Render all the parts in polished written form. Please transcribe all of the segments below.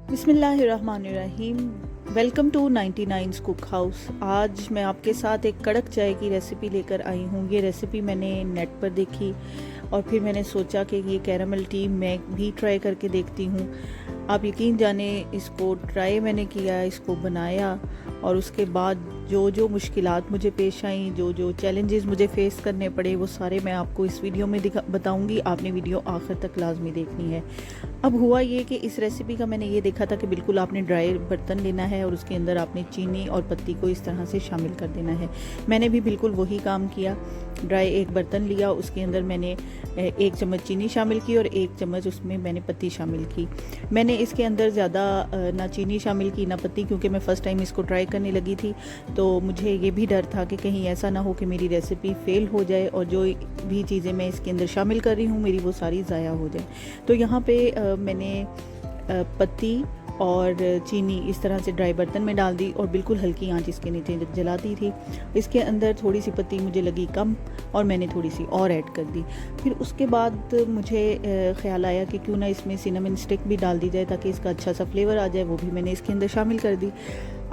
बिस्मिल्लाहिर्रहमानिर्रहीम। Welcome to 99's cook house. आज मैं आपके साथ एक कड़क चाय की रेसिपी लेकर आई हूँ। ये रेसिपी मैंने नेट पर देखी और फिर मैंने सोचा कि ये कैरामल टी मैं भी ट्राई करके देखती हूँ। आप यकीन जाने, इसको ट्राई मैंने किया, इसको बनाया और उसके बाद जो जो मुश्किलात मुझे पेश आई, जो जो चैलेंजेस मुझे फेस करने पड़े, वो सारे मैं आपको इस वीडियो में बताऊंगी। आपने वीडियो आखिर तक लाजमी देखनी है। अब हुआ ये कि इस रेसिपी का मैंने ये देखा था कि बिल्कुल आपने ड्राई बर्तन लेना है और उसके अंदर आपने चीनी और पत्ती को इस तरह से शामिल कर देना है। मैंने भी बिल्कुल वही काम किया। ड्राई एक बर्तन लिया, उसके अंदर मैंने 1 चम्मच चीनी शामिल की और 1 चम्मच उसमें मैंने पत्ती शामिल की। मैंने इसके अंदर ज़्यादा ना चीनी शामिल की ना पत्ती, क्योंकि मैं फ़र्स्ट टाइम इसको ट्राई करने लगी थी। तो मुझे ये भी डर था कि कहीं ऐसा ना हो कि मेरी रेसिपी फ़ेल हो जाए और जो भी चीज़ें मैं इसके अंदर शामिल कर रही हूँ मेरी वो सारी ज़ाया हो जाए। तो यहाँ पे मैंने पत्ती और चीनी इस तरह से ड्राई बर्तन में डाल दी और बिल्कुल हल्की आंच इसके नीचे जला दी थी। इसके अंदर थोड़ी सी पत्ती मुझे लगी कम और मैंने थोड़ी सी और ऐड कर दी। फिर उसके बाद मुझे ख्याल आया कि क्यों ना इसमें सिनेमन स्टिक भी डाल दी जाए ताकि इसका अच्छा सा फ्लेवर आ जाए। वो भी मैंने इसके अंदर शामिल कर दी।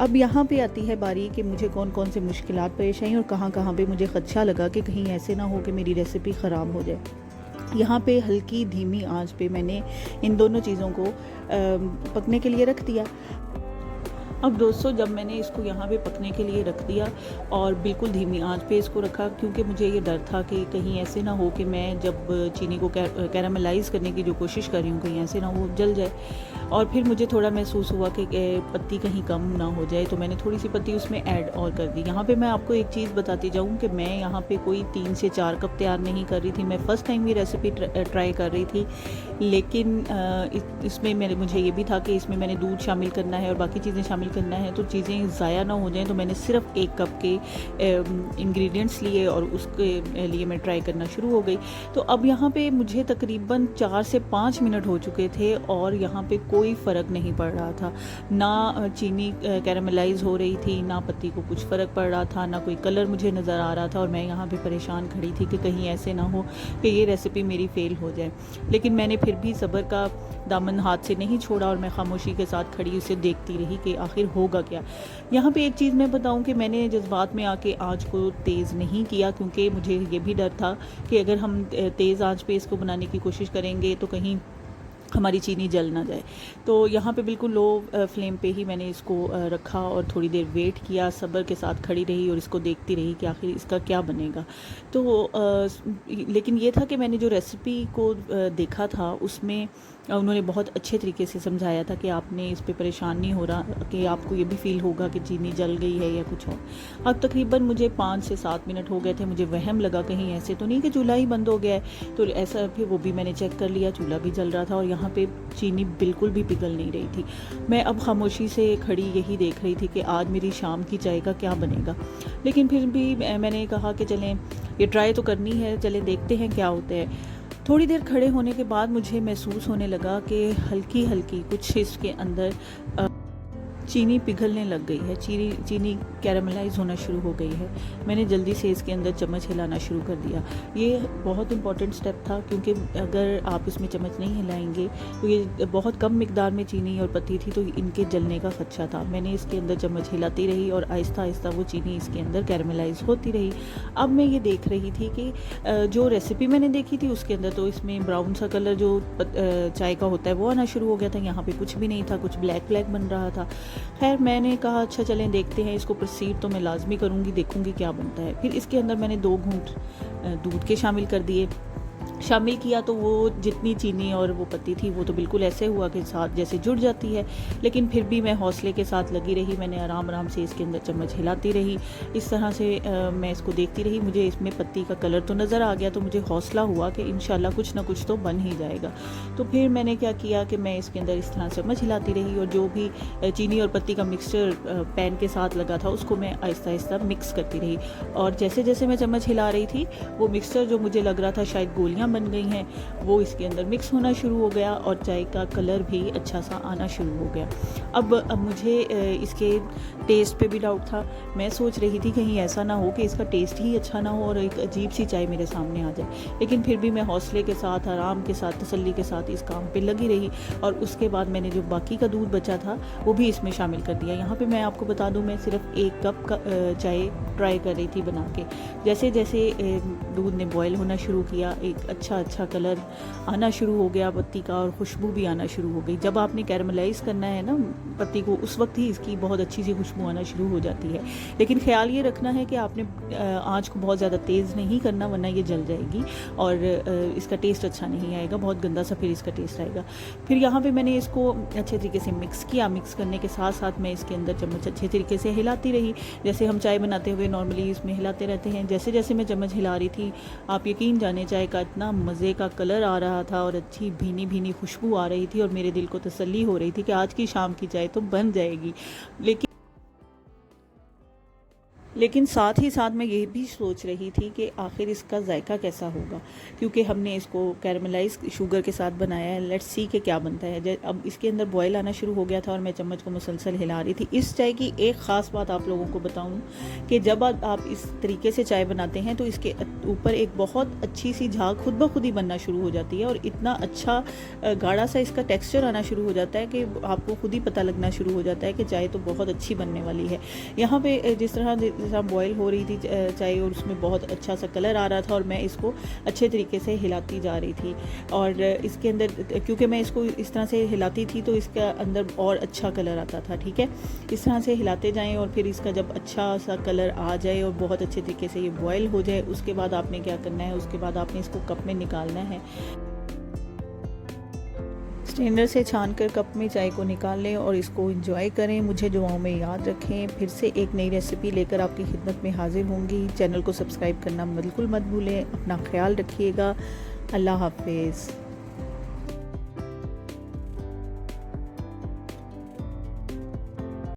अब यहाँ पे आती है बारी कि मुझे कौन कौन से मुश्किलात पेश आई और कहाँ कहाँ पे मुझे खदशा लगा कि कहीं ऐसे ना हो कि मेरी रेसिपी ख़राब हो जाए। यहाँ पे हल्की धीमी आंच पे मैंने इन दोनों चीज़ों को पकने के लिए रख दिया। अब दोस्तों, जब मैंने इसको यहाँ पे पकने के लिए रख दिया और बिल्कुल धीमी आंच पे इसको रखा, क्योंकि मुझे ये डर था कि कहीं ऐसे ना हो कि मैं जब चीनी को कैरामलाइज़ करने की जो कोशिश कर रही हूँ कहीं ऐसे ना वो जल जाए। और फिर मुझे थोड़ा महसूस हुआ कि पत्ती कहीं कम ना हो जाए, तो मैंने थोड़ी सी पत्ती उसमें ऐड और कर दी। यहाँ पे मैं आपको एक चीज़ बताती जाऊँ कि मैं यहाँ पे कोई 3 से 4 कप तैयार नहीं कर रही थी। मैं फ़र्स्ट टाइम ये रेसिपी ट्राई कर रही थी, लेकिन इसमें मुझे ये भी था कि इसमें मैंने दूध शामिल करना है और बाकी चीज़ें शामिल करना है, तो चीज़ें ज़ाया ना हो जाएं। तो मैंने सिर्फ 1 कप के इंग्रेडिएंट्स लिए और उसके लिए मैं ट्राई करना शुरू हो गई। तो अब यहाँ पे मुझे तकरीबन 4 से 5 मिनट हो चुके थे और यहाँ पे कोई फ़र्क नहीं पड़ रहा था। ना चीनी कैरामलाइज़ हो रही थी, ना पत्ती को कुछ फ़र्क पड़ रहा था, ना कोई कलर मुझे नज़र आ रहा था। और मैं यहाँ पे परेशान खड़ी थी कि कहीं ऐसे ना हो कि ये रेसिपी मेरी फ़ेल हो जाए। लेकिन मैंने फिर भी सब्र का दामन हाथ से नहीं छोड़ा और मैं खामोशी के साथ खड़ी उसे देखती रही कि आखिर होगा क्या। यहाँ पे एक चीज़ मैं बताऊँ कि मैंने जज्बात में आके आँच को तेज़ नहीं किया, क्योंकि मुझे ये भी डर था कि अगर हम तेज़ आँच पे इसको बनाने की कोशिश करेंगे तो कहीं हमारी चीनी जल ना जाए। तो यहाँ पे बिल्कुल लो फ्लेम पे ही मैंने इसको रखा और थोड़ी देर वेट किया, सब्र के साथ खड़ी रही और इसको देखती रही कि आखिर इसका क्या बनेगा। तो लेकिन ये था कि मैंने जो रेसिपी को देखा था उसमें उन्होंने बहुत अच्छे तरीके से समझाया था कि आपने इस पे परेशान नहीं हो रहा, कि आपको ये भी फील होगा कि चीनी जल गई है या कुछ और। अब तकरीबन मुझे 5 से 7 मिनट हो गए थे। मुझे वहम लगा कहीं ऐसे तो नहीं कि चूल्हा ही बंद हो गया है, तो ऐसा फिर वो भी मैंने चेक कर लिया, चूल्हा भी जल रहा था और यहाँ पे चीनी बिल्कुल भी पिघल नहीं रही थी। मैं अब खामोशी से खड़ी यही देख रही थी कि आज मेरी शाम की चाय का क्या बनेगा। लेकिन फिर भी मैंने कहा कि चलें, ये ट्राई तो करनी है, चलें देखते हैं क्या होता है। थोड़ी देर खड़े होने के बाद मुझे महसूस होने लगा कि हल्की हल्की कुछ इसके अंदर चीनी पिघलने लग गई है, चीनी कैरामलाइज होना शुरू हो गई है। मैंने जल्दी से इसके अंदर चम्मच हिलाना शुरू कर दिया। ये बहुत इंपॉर्टेंट स्टेप था, क्योंकि अगर आप इसमें चम्मच नहीं हिलाएंगे तो ये बहुत कम मिकदार में चीनी और पत्ती थी, तो इनके जलने का खदशा था। मैंने इसके अंदर चम्मच हिलाती रही और आहिस्ता आहिस्ता वो चीनी इसके अंदर कैरामलाइज होती रही। अब मैं ये देख रही थी कि जो रेसिपी मैंने देखी थी उसके अंदर तो इसमें ब्राउन सा कलर जो चाय का होता है वो आना शुरू हो गया था। यहाँ पे कुछ भी नहीं था, कुछ ब्लैक ब्लैक बन रहा था। खैर मैंने कहा अच्छा चलें देखते हैं, इसको प्रोसीड तो मैं लाजमी करूँगी, देखूँगी क्या बनता है। फिर इसके अंदर मैंने 2 घूंट दूध के शामिल किया, तो वो जितनी चीनी और वो पत्ती थी वो तो बिल्कुल ऐसे हुआ कि साथ जैसे जुड़ जाती है। लेकिन फिर भी मैं हौसले के साथ लगी रही। मैंने आराम आराम से इसके अंदर चम्मच हिलाती रही। इस तरह से मैं इसको देखती रही। मुझे इसमें पत्ती का कलर तो नज़र आ गया, तो मुझे हौसला हुआ कि इंशाल्लाह कुछ ना कुछ तो बन ही जाएगा। तो फिर मैंने क्या किया कि मैं इसके अंदर इस तरह चम्मच हिलाती रही और जो भी चीनी और पत्ती का मिक्सचर पैन के साथ लगा था उसको मैं आहिस्ता आहिस्ता मिक्स करती रही। और जैसे जैसे मैं चम्मच हिला रही थी वो मिक्सचर जो मुझे लग रहा था शायद गोलियाँ बन गई हैं वो इसके अंदर मिक्स होना शुरू हो गया और चाय का कलर भी अच्छा सा आना शुरू हो गया। अब मुझे इसके टेस्ट पे भी डाउट था। मैं सोच रही थी कहीं ऐसा ना हो कि इसका टेस्ट ही अच्छा ना हो और एक अजीब सी चाय मेरे सामने आ जाए, लेकिन फिर भी मैं हौसले के साथ, आराम के साथ, तसल्ली के साथ इस काम पे लगी रही और उसके बाद मैंने जो बाकी का दूध बचा था वो भी इसमें शामिल कर दिया। यहाँ पे मैं आपको बता दूँ, मैं सिर्फ 1 कप का चाय ट्राई कर रही थी बना के। जैसे जैसे दूध ने बॉयल होना शुरू किया, एक अच्छा कलर आना शुरू हो गया पत्ती का और खुशबू भी आना शुरू हो गई। जब आपने कैरमलाइज़ करना है ना पत्ती को, उस वक्त ही इसकी बहुत अच्छी सी खुशबू आना शुरू हो जाती है। लेकिन ख्याल ये रखना है कि आपने आँच को बहुत ज़्यादा तेज़ नहीं करना, वरना ये जल जाएगी और इसका टेस्ट अच्छा नहीं आएगा, बहुत गंदा सा फिर इसका टेस्ट आएगा। फिर यहाँ पे मैंने इसको अच्छे तरीके से मिक्स किया। मिक्स करने के साथ साथ मैं इसके अंदर चम्मच अच्छे तरीके से हिलाती रही, जैसे हम चाय बनाते हुए नॉर्मली इसमें हिलाते रहते हैं। जैसे जैसे मैं चम्मच हिला रही थी, आप यकीन जाने चाय का इतना मज़े का कलर आ रहा था और अच्छी भीनी भीनी खुशबू आ रही थी और मेरे दिल को तसल्ली हो रही थी कि आज की शाम की चाय तो बन जाएगी। लेकिन साथ ही साथ मैं ये भी सोच रही थी कि आखिर इसका जायका कैसा होगा, क्योंकि हमने इसको कैरमलाइज शुगर के साथ बनाया है। लेट्स सी कि क्या बनता है। अब इसके अंदर बॉयल आना शुरू हो गया था और मैं चम्मच को मुसलसल हिला रही थी। इस चाय की एक ख़ास बात आप लोगों को बताऊं कि जब आप इस तरीके से चाय बनाते हैं तो इसके ऊपर एक बहुत अच्छी सी झाग खुद ब खुद ही बनना शुरू हो जाती है और इतना अच्छा गाढ़ा सा इसका टेक्स्चर आना शुरू हो जाता है कि आपको खुद ही पता लगना शुरू हो जाता है कि चाय तो बहुत अच्छी बनने वाली है। यहाँ पे जिस तरह बॉयल हो रही थी चाय और उसमें बहुत अच्छा सा कलर आ रहा था और मैं इसको अच्छे तरीके से हिलाती जा रही थी और इसके अंदर क्योंकि मैं इसको इस तरह से हिलाती थी तो इसका अंदर और अच्छा कलर आता था। ठीक है, इस तरह से हिलाते जाएं और फिर इसका जब अच्छा सा कलर आ जाए और बहुत अच्छे तरीके से ये बॉयल हो जाए, उसके बाद आपने क्या करना है, उसके बाद आपने इसको कप में निकालना है। स्ट्रेनर से छानकर कप में चाय को निकाल लें और इसको एंजॉय करें। मुझे दुआओं में याद रखें। फिर से एक नई रेसिपी लेकर आपकी खिदमत में हाजिर होंगी। चैनल को सब्सक्राइब करना बिल्कुल मत भूलें। अपना ख्याल रखिएगा। अल्लाह हाफिज़।